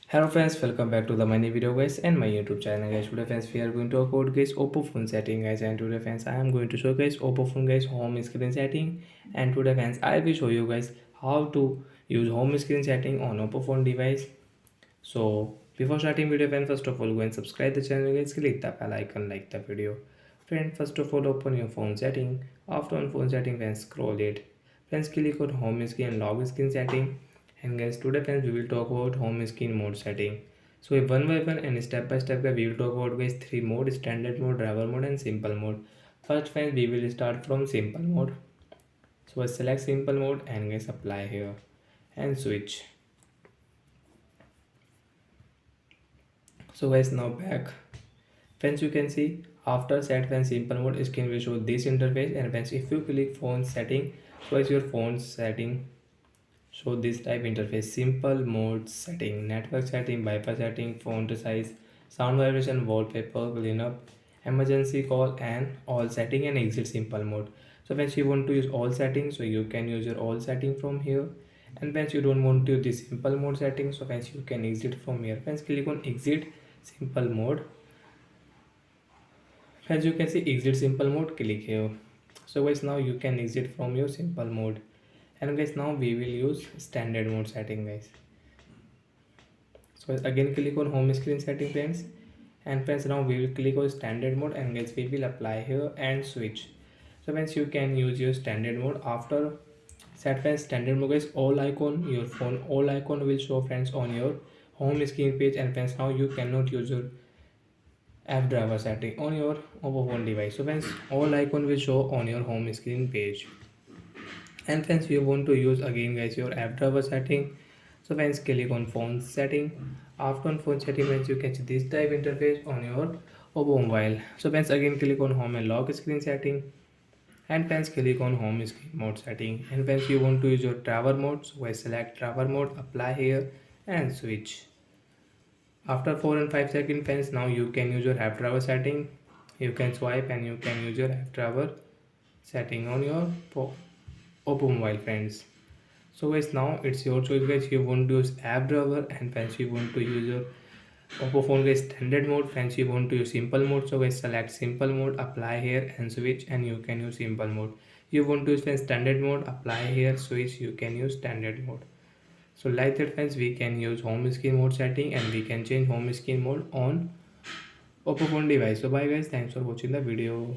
Hello friends, welcome back to the my new video guys and my YouTube channel guys. Today friends we are going to talk about guys Oppo phone setting guys, and today friends I am going to show guys Oppo phone guys home screen setting, and today friends I will show you guys how to use home screen setting on Oppo phone device. So before starting video friends, first of all go and subscribe the channel guys, click the bell icon, like the video. Friend, first of all open your phone setting. After on phone setting friends, scroll it. Friends, click on home screen and log screen setting. And guys today friends we will talk about home screen mode setting. So one by one and step by step guys, we will talk about guys three mode: standard mode, driver mode and simple mode. First friends we will start from simple mode. So I select simple mode and guys apply here and switch. So guys now back. Friends, you can see after set when simple mode screen will show this interface, and friends if you click phone setting, so as your phone setting show this type interface: simple mode setting, network setting, bypass setting, font size, sound vibration, wallpaper, cleanup, emergency call, and all setting, and exit simple mode. So when you want to use all settings, so you can use your all setting from here. And when you don't want to use this simple mode setting, so when you can exit from here. Friends, click on exit simple mode. As you can see exit simple mode, click here. So guys now you can exit from your simple mode. And guys now we will use standard mode setting guys. So again click on home screen setting friends, and friends now we will click on standard mode, and guys we will apply here and switch. So friends you can use your standard mode. After set friends standard mode guys, all icon your phone, all icon will show friends on your home screen page. And friends now you cannot use your app driver setting on your Oppo phone device. So friends all icon will show on your home screen page. And friends you want to use again guys your app driver setting. So friends click on phone setting. After on phone setting friends you can see this type interface on your Oppo mobile. So friends again click on home and lock screen setting, and friends click on home screen mode setting. And friends you want to use your travel mode, so I select travel mode, apply here and switch. After 4 and 5 second friends now you can use your app driver setting. You can swipe and you can use your app driver setting on your Oppo mobile friends. So guys now it's your choice guys, you want to use app driver, and friends you want to use your Oppo phone guys standard mode, friends you want to use simple mode. So guys select simple mode, apply here and switch, and you can use simple mode. You want to use friends standard mode, apply here, switch, you can use standard mode. So like that friends we can use home screen mode setting, and we can change home screen mode on Oppo phone device. So bye guys, thanks for watching the video.